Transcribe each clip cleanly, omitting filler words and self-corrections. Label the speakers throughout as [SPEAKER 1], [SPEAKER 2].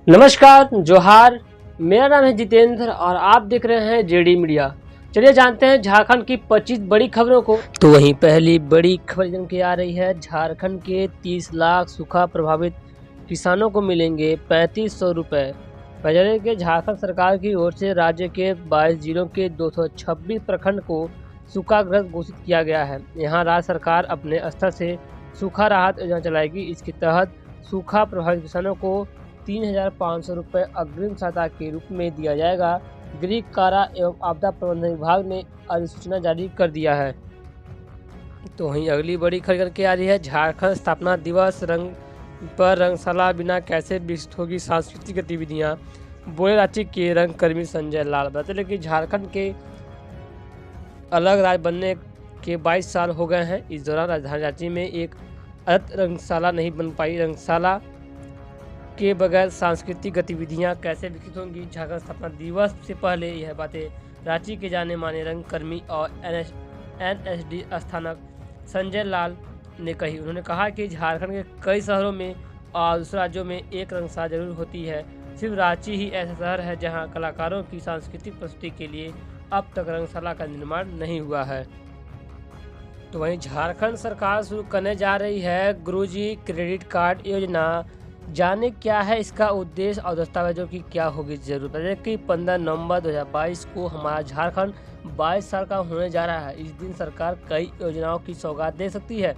[SPEAKER 1] नमस्कार, जोहार। मेरा नाम है जितेंद्र और आप देख रहे हैं जेडी मीडिया। चलिए जानते हैं झारखंड की 25 बड़ी खबरों को। तो वहीं पहली बड़ी खबर जम के आ रही है। झारखंड के 30 लाख सूखा प्रभावित किसानों को मिलेंगे 3500 रुपये। बजट के झारखंड सरकार की ओर से राज्य के 22 जिलों के 226 प्रखंड को सूखाग्रस्त घोषित किया गया है। यहाँ राज्य सरकार अपने स्तर से सूखा राहत योजना चलाएगी। इसके तहत सूखा प्रभावित किसानों को 3500 रुपये अग्रिम सहायता के रूप में दिया जाएगा। गृह कारा एवं आपदा प्रबंधन विभाग ने अधिसूचना जारी कर दिया है। तो वहीं अगली बड़ी खबर करके आ रही है। झारखंड स्थापना दिवस पर रंगशाला बिना कैसे विकसित होगी सांस्कृतिक गतिविधियां, बोले राज्य के रंगकर्मी संजय लाल। बता दें कि झारखंड के अलग राज्य बनने के 22 साल हो गए हैं। इस दौरान राजधानी रांची में एक रंगशाला नहीं बन पाई। रंगशाला के बगैर सांस्कृतिक गतिविधियां कैसे विकसित होंगी। झारखंड स्थापना दिवस से पहले यह बातें रांची के जाने माने रंगकर्मी और एनएसडी स्थानक संजय लाल ने कही। उन्होंने कहा कि झारखंड के कई शहरों में और दूसरे राज्यों में एक रंगशाला जरूर होती है। सिर्फ रांची ही ऐसा शहर है जहां कलाकारों की सांस्कृतिक प्रस्तुति के लिए अब तक रंगशाला का निर्माण नहीं हुआ है। तो वहीं झारखंड सरकार शुरू करने जा रही है गुरुजी क्रेडिट कार्ड योजना। जाने क्या है इसका उद्देश्य और दस्तावेजों की क्या होगी जरूरत है। कि 15 नवंबर 2022 को हमारा झारखंड 22 साल का होने जा रहा है। इस दिन सरकार कई योजनाओं की सौगात दे सकती है।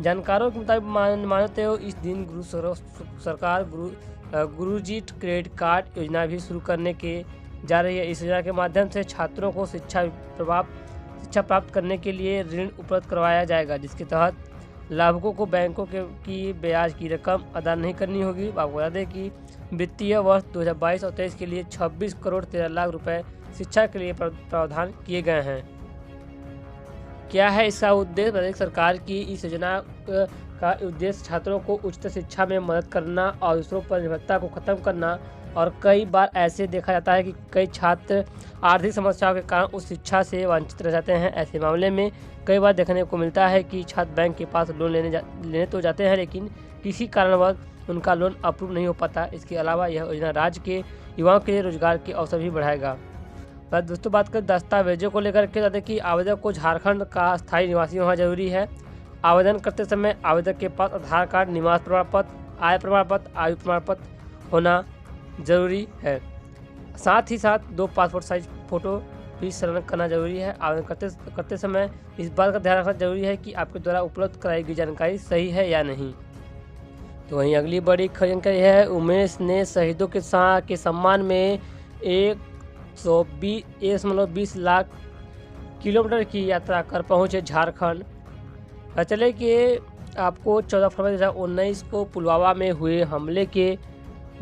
[SPEAKER 1] जानकारों के मुताबिक मानते हो इस दिन सरकार गुरुजी क्रेडिट कार्ड योजना भी शुरू करने के जा रही है। इस योजना के माध्यम से छात्रों को शिक्षा प्राप्त करने के लिए ऋण उपलब्ध करवाया जाएगा, जिसके तहत लाभुकों को बैंकों की ब्याज की रकम अदा नहीं करनी होगी। आपको बता दें कि वित्तीय वर्ष 2022 और 23 के लिए 26 करोड़ 13 लाख रुपए शिक्षा के लिए प्रावधान किए गए हैं। क्या है इसका उद्देश्य। प्रदेश सरकार की इस योजना का उद्देश्य छात्रों को उच्च शिक्षा में मदद करना और दूसरों पर निर्भरता को खत्म करना। और कई बार ऐसे देखा जाता है कि कई छात्र आर्थिक समस्याओं के कारण उस शिक्षा से वंचित रह जाते हैं। ऐसे मामले में कई बार देखने को मिलता है कि छात्र बैंक के पास लोन लेने तो जाते हैं, लेकिन किसी कारणवश उनका लोन अप्रूव नहीं हो पाता। इसके अलावा यह योजना राज्य के युवाओं के लिए रोजगार के अवसर भी बढ़ाएगा। दोस्तों, बात करें दस्तावेजों को लेकर के, बताते कि आवेदक को झारखंड का स्थायी निवासी होना जरूरी है। आवेदन करते समय आवेदक के पास आधार कार्ड, निवास प्रमाण पत्र, आय प्रमाण पत्र, आयु प्रमाण पत्र होना जरूरी है। साथ ही साथ 2 पासपोर्ट साइज फोटो भी संलग्न करना जरूरी है। आवेदन करते समय इस बात का ध्यान रखना जरूरी है कि आपके द्वारा उपलब्ध कराई गई जानकारी सही है या नहीं। तो वहीं अगली बड़ी जानकारी है। उमेश ने शहीदों के सम्मान में 120 लाख किलोमीटर की यात्रा कर पहुंचे झारखंड। चले कि आपको 14 फरवरी 2019 को पुलवामा में हुए हमले के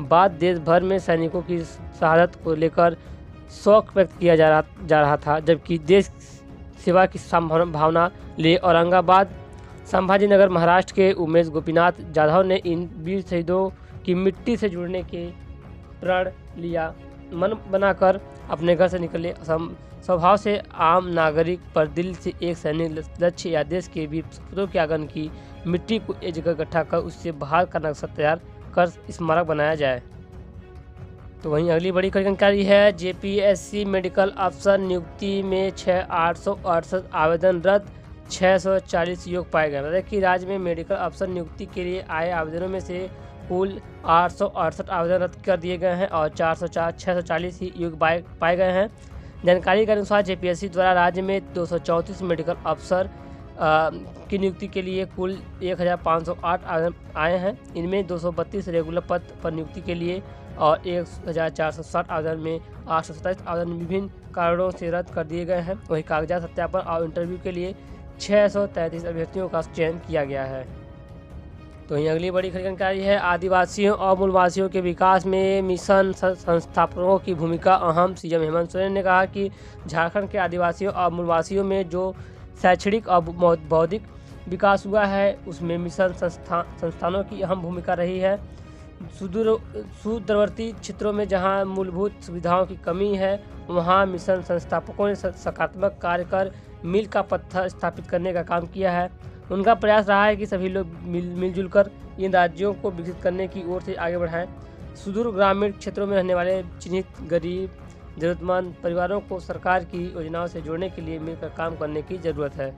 [SPEAKER 1] बाद देश भर में सैनिकों की शहादत को लेकर शोक व्यक्त किया जा रहा था, जबकि देश सेवा की भावना ले औरंगाबाद संभाजी नगर महाराष्ट्र के उमेश गोपीनाथ जाधव ने इन वीर शहीदों की मिट्टी से जुड़ने के प्रण लिया। मन बनाकर अपने घर से निकले। स्वभाव से आम नागरिक पर दिल से एक सैनिक लक्ष्य या देश के वीर सपूतों के आंगन की मिट्टी को एक जगह इकट्ठा कर उससे बाहर का नक्शा तैयार कर स्मारक बनाया जाए। तो वहीं अगली बड़ी जानकारी है। जेपीएससी मेडिकल अफसर नियुक्ति में 868 आवेदन रद्द, 640 योग्य पाए गए। मतलब कि राज्य में मेडिकल अफसर नियुक्ति के लिए आए आवेदनों में से कुल 868 आवेदन रद्द कर दिए गए हैं और 640 ही योग्य पाए गए हैं। जानकारी के अनुसार जेपीएससी द्वारा राज्य में 234 मेडिकल अफसर की नियुक्ति के लिए कुल 1508 आवेदन आए हैं। इनमें 232 रेगुलर पद पर नियुक्ति के लिए और 1460 आवेदन में 827 आवेदन विभिन्न कारणों से रद्द कर दिए गए हैं। वही कागजात सत्यापन और इंटरव्यू के लिए 633 अभ्यर्थियों का चयन किया गया है। तो वहीं अगली बड़ी जानकारी है। आदिवासियों और मूलवासियों के विकास में मिशन संस्थापकों की भूमिका अहम। सीएम हेमंत सोरेन ने कहा कि झारखंड के आदिवासियों और मूलवासियों में जो शैक्षणिक और बौद्धिक विकास हुआ है उसमें मिशन संस्थानों की अहम भूमिका रही है। सुदूरवर्ती क्षेत्रों में जहां मूलभूत सुविधाओं की कमी है वहां मिशन संस्थापकों ने सकारात्मक कार्य कर मील का पत्थर स्थापित करने का काम किया है। उनका प्रयास रहा है कि सभी लोग मिलजुल कर इन राज्यों को विकसित करने की ओर से आगे बढ़ाएं। सुदूर ग्रामीण क्षेत्रों में रहने वाले चिन्हित गरीब जरूरतमंद परिवारों को सरकार की योजनाओं से जोड़ने के लिए मिलकर काम करने की जरूरत है।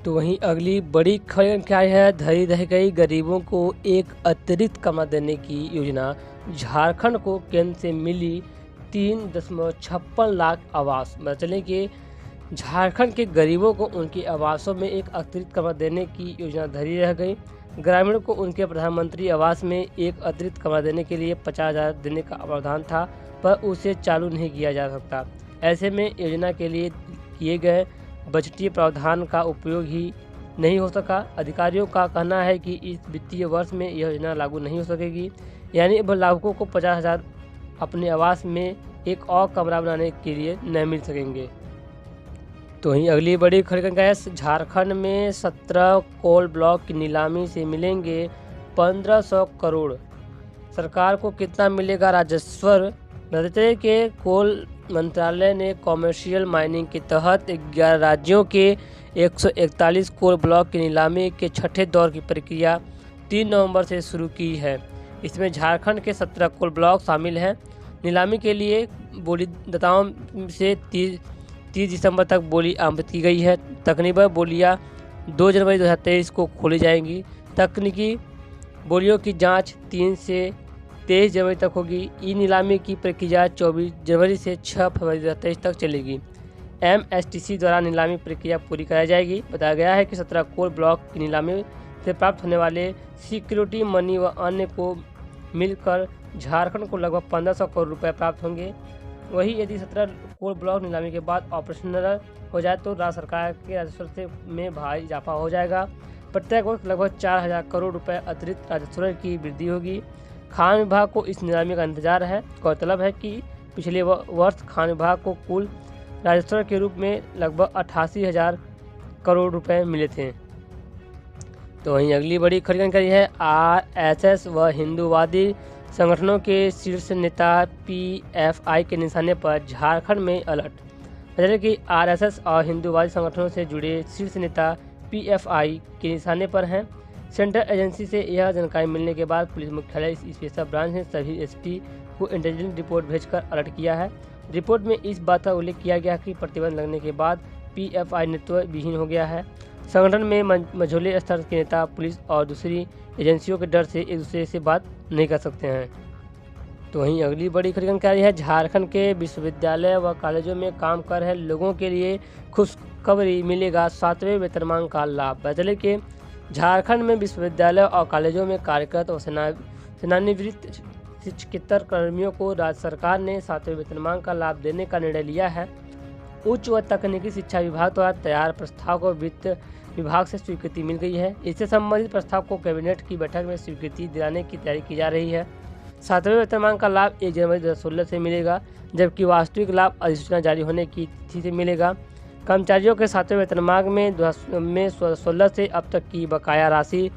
[SPEAKER 1] तो वहीं अगली बड़ी खबर क्या है, धरी रह गई गरीबों को एक अतिरिक्त कमरा देने की योजना। झारखंड को केंद्र से मिली 3.56 लाख आवास। चले कि झारखंड के गरीबों को उनके आवासों में एक अतिरिक्त कमरा देने की योजना धरी रह गई। ग्रामीणों को उनके प्रधानमंत्री आवास में एक अतिरिक्त कमरा देने के लिए 50,000 देने का प्रावधान था, पर उसे चालू नहीं किया जा सकता। ऐसे में योजना के लिए किए गए बजटीय प्रावधान का उपयोग ही नहीं हो सका। अधिकारियों का कहना है कि इस वित्तीय वर्ष में यह योजना लागू नहीं हो सकेगी, यानी अब लाभुकों को 50,000 अपने आवास में एक और कमरा बनाने के लिए न मिल सकेंगे। तो वहीं अगली बड़ी खबर क्या है, झारखंड में 17 कोल ब्लॉक की नीलामी से मिलेंगे 1500 करोड़। सरकार को कितना मिलेगा राजस्व? राज्य के कोल मंत्रालय ने कॉमर्शियल माइनिंग के तहत 11 राज्यों के 141 कोल ब्लॉक की नीलामी के छठे दौर की प्रक्रिया 3 नवंबर से शुरू की है। इसमें झारखंड के 17 कोल ब्लॉक शामिल हैं। नीलामी के लिए बोलीदाताओं से 30 दिसंबर तक बोली आमंत्रित की गई है। तकनीकी बोलियां 2 जनवरी 2023 को खोली जाएंगी। तकनीकी बोलियों की जांच 3 से 23 जनवरी तक होगी। ई नीलामी की प्रक्रिया 24 जनवरी से 6 फरवरी 2023 तक चलेगी। MSTC द्वारा नीलामी प्रक्रिया पूरी कराई जाएगी। बताया गया है कि 17 कोल ब्लॉक की नीलामी से प्राप्त होने वाले सिक्योरिटी मनी व अन्य को मिलकर झारखंड को लगभग 1500 करोड़ रुपए प्राप्त होंगे। वही यदि 17 कोल ब्लॉक नीलामी के बाद ऑपरेशनल हो जाए तो राज्य सरकार के राजस्व में भारी इजाफा हो जाएगा। प्रत्येक वर्ष लगभग 4000 करोड़ रुपए अतिरिक्त राजस्व की वृद्धि होगी। खान विभाग को इस नीलामी का इंतजार है। गौरतलब है कि पिछले वर्ष खान विभाग को कुल राजस्व के रूप में लगभग 88,000 करोड़ रुपए मिले थे। तो वहीं अगली बड़ी खबर जानकारी है, RSS व हिंदूवादी संगठनों के शीर्ष नेता PFI के निशाने पर झारखंड में अलर्ट। जैसे कि RSS और हिंदूवादी संगठनों से जुड़े शीर्ष नेता PFI के निशाने पर हैं। सेंट्रल एजेंसी से यह जानकारी मिलने के बाद पुलिस मुख्यालय स्पेशल ब्रांच ने सभी SP को इंटेलिजेंस रिपोर्ट भेजकर अलर्ट किया है। रिपोर्ट में इस बात का उल्लेख किया गया कि प्रतिबंध लगने के बाद PFI नेतृत्व विहीन हो गया है। संगठन में मझोले स्तर के नेता पुलिस और दूसरी एजेंसियों के डर से एक दूसरे से बात नहीं कर सकते हैं। तो वहीं अगली बड़ी खबर जानकारी है, झारखंड के विश्वविद्यालय व कॉलेजों में काम कर रहे लोगों के लिए खुशखबरी, मिलेगा 7वें वेतनमान का लाभ। बदले के झारखंड में विश्वविद्यालय और कॉलेजों में कार्यरत और सेवानिवृत्त शिक्षकेतर कर्मियों को राज्य सरकार ने 7वें वेतनमान का लाभ देने का निर्णय लिया है। उच्च व तकनीकी शिक्षा विभाग द्वारा तैयार प्रस्ताव को वित्त विभाग से स्वीकृति मिल गई है। इससे संबंधित प्रस्ताव को कैबिनेट की बैठक में स्वीकृति दिलाने की तैयारी की जा रही है। 7वें वेतनमान का लाभ 1 जनवरी 2016 से मिलेगा, जबकि वास्तविक लाभ अधिसूचना जारी होने की तिथि से मिलेगा। कर्मचारियों के 7वें वेतनमान में 2016 से अब तक की बकाया राशि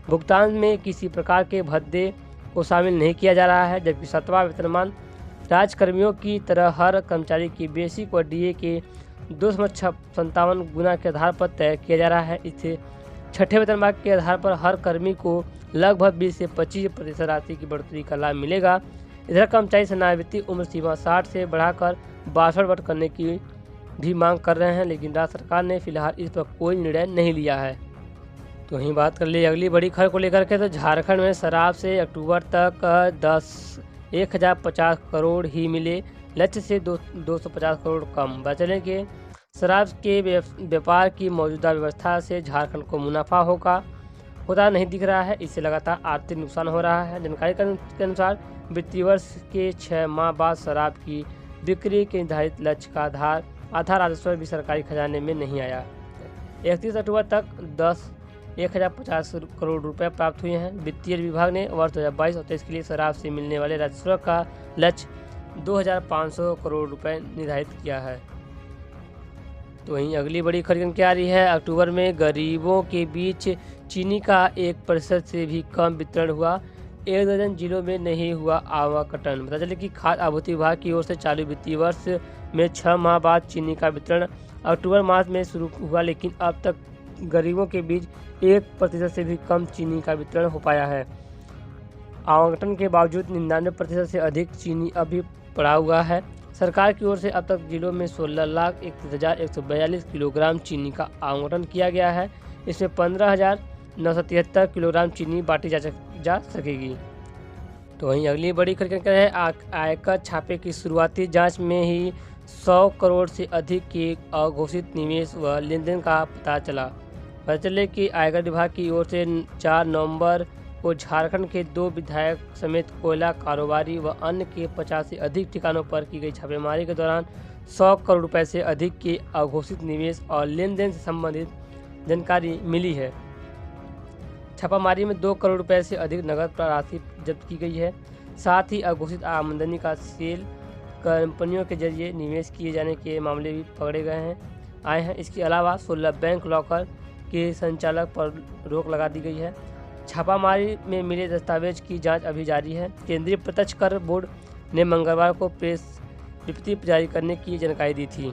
[SPEAKER 1] भुगतान में किसी प्रकार के भत्ते को शामिल नहीं किया जा रहा है, जबकि 7वां वेतनमान राज्यकर्मियों की तरह हर कर्मचारी की बेसिक व DA के 257 गुना के आधार पर तय किया जा रहा है। इससे छठे वेतनमान के आधार पर हर कर्मी को लगभग 20 से 25% राशि की बढ़ोतरी का लाभ मिलेगा। इधर कर्मचारी सेवानिवृत्ति उम्र सीमा 60 से बढ़ाकर 62 वर्ष करने की भी मांग कर रहे हैं, लेकिन राज्य सरकार ने फिलहाल इस पर कोई निर्णय नहीं लिया है। तो वहीं बात कर ली अगली बड़ी खबर को लेकर के, तो झारखंड में शराब से अक्टूबर तक 1050 करोड़ ही मिले, लक्ष्य से 250 करोड़ कम। बचने के शराब के व्यापार की मौजूदा व्यवस्था से झारखंड को मुनाफा होता नहीं दिख रहा है। इससे लगातार आर्थिक नुकसान हो रहा है। जानकारी के अनुसार वित्तीय वर्ष के 6 माह बाद शराब की बिक्री के निर्धारित लक्ष्य का आधा राजस्व भी सरकारी खजाने में नहीं आया। 31 अक्टूबर तक 1050 करोड़ रुपए प्राप्त हुए हैं। वित्तीय विभाग ने वर्ष 2022 और 2023 के लिए शराब से मिलने वाले राजस्व का लक्ष्य 2500 करोड़ रुपए निर्धारित किया है। तो वहीं अगली बड़ी खबर क्या आ रही है, अक्टूबर में गरीबों के बीच चीनी का 1% से भी कम वितरण हुआ। 1 दर्जन जिलों में नहीं हुआ आवकटन। पता चले कि खाद्य आपूर्ति विभाग की ओर से चालू वित्तीय वर्ष में 6 माह बाद चीनी का वितरण अक्टूबर मास में शुरू हुआ, लेकिन अब तक गरीबों के बीच 1% से भी कम चीनी का वितरण हो पाया है। आवंटन के बावजूद 99% से अधिक चीनी अभी पड़ा हुआ है। सरकार की ओर से अब तक जिलों में 16,31,142 किलोग्राम चीनी का आवंटन किया गया है। इसमें 15,973 किलोग्राम चीनी बांटी जा सकेगी। तो वहीं अगली बड़ी खबर है आयकर छापे की शुरुआती जांच में ही 100 करोड़ से अधिक के अघोषित निवेश व लेनदेन का पता चला। पता चले कि आयकर विभाग की ओर से 4 नवंबर को झारखंड के 2 विधायक समेत कोयला कारोबारी व अन्य के 50 से अधिक ठिकानों पर की गई छापेमारी के दौरान 100 करोड़ रुपए से अधिक के अघोषित निवेश और लेन देन से संबंधित जानकारी मिली है। छापामारी में 2 करोड़ रुपए से अधिक नकद राशि जब्त की गई है। साथ ही अघोषित आमदनी का सेल कंपनियों के जरिए निवेश किए जाने के मामले भी पकड़े आए हैं। इसके अलावा 16 बैंक लॉकर के संचालक पर रोक लगा दी गई है। छापामारी में मिले दस्तावेज की जांच अभी जारी है। केंद्रीय प्रत्यक्ष कर बोर्ड ने मंगलवार को प्रेस विज्ञप्ति जारी करने की जानकारी दी थी।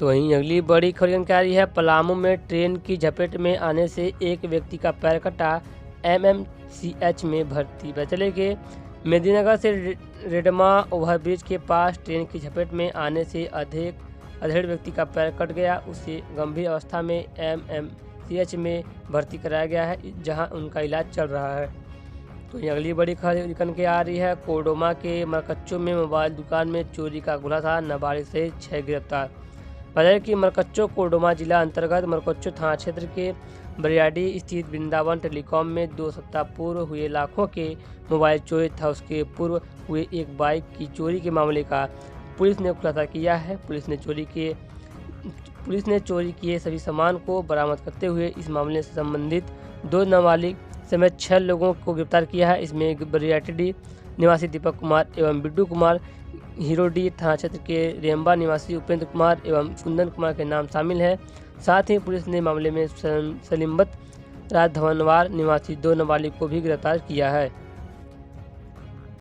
[SPEAKER 1] तो वहीं अगली बड़ी खबर जानकारी है पलामू में ट्रेन की झपेट में आने से एक व्यक्ति का पैर कटा, MMCH में भर्ती। पता चले कि मेदिनीनगर से रेडमा ओवरब्रिज के पास ट्रेन की झपेट में आने से अधेड़ व्यक्ति का पैर कट गया। उसे गंभीर अवस्था में MMCH में भर्ती कराया गया है, जहां उनका इलाज चल रहा है। तो ये अगली बड़ी खबर निकल के आ रही है कोडरमा के मरकच्चो में मोबाइल दुकान में चोरी का खुलासा, नाबालिग से 6 गिरफ्तार। पता है कि मरकच्चो कोडरमा जिला अंतर्गत मरकच्चो थाना क्षेत्र के बरियाडी स्थित वृंदावन टेलीकॉम में 2 सप्ताह पूर्व हुए लाखों के मोबाइल चोरी था। उसके पूर्व हुए एक बाइक की चोरी के मामले का पुलिस ने खुलासा किया है। पुलिस ने चोरी किए सभी सामान को बरामद करते हुए इस मामले से संबंधित 2 नाबालिग समेत 6 लोगों को गिरफ्तार किया है। इसमें बरियाडी निवासी दीपक कुमार एवं बिड्डू कुमार, हिरोडी थाना क्षेत्र के रेम्बा निवासी उपेंद्र कुमार एवं कुंदन कुमार के नाम शामिल है। साथ ही पुलिस ने मामले में सलीमत राज धवनवार निवासी 2 नाबालिग को भी गिरफ्तार किया है।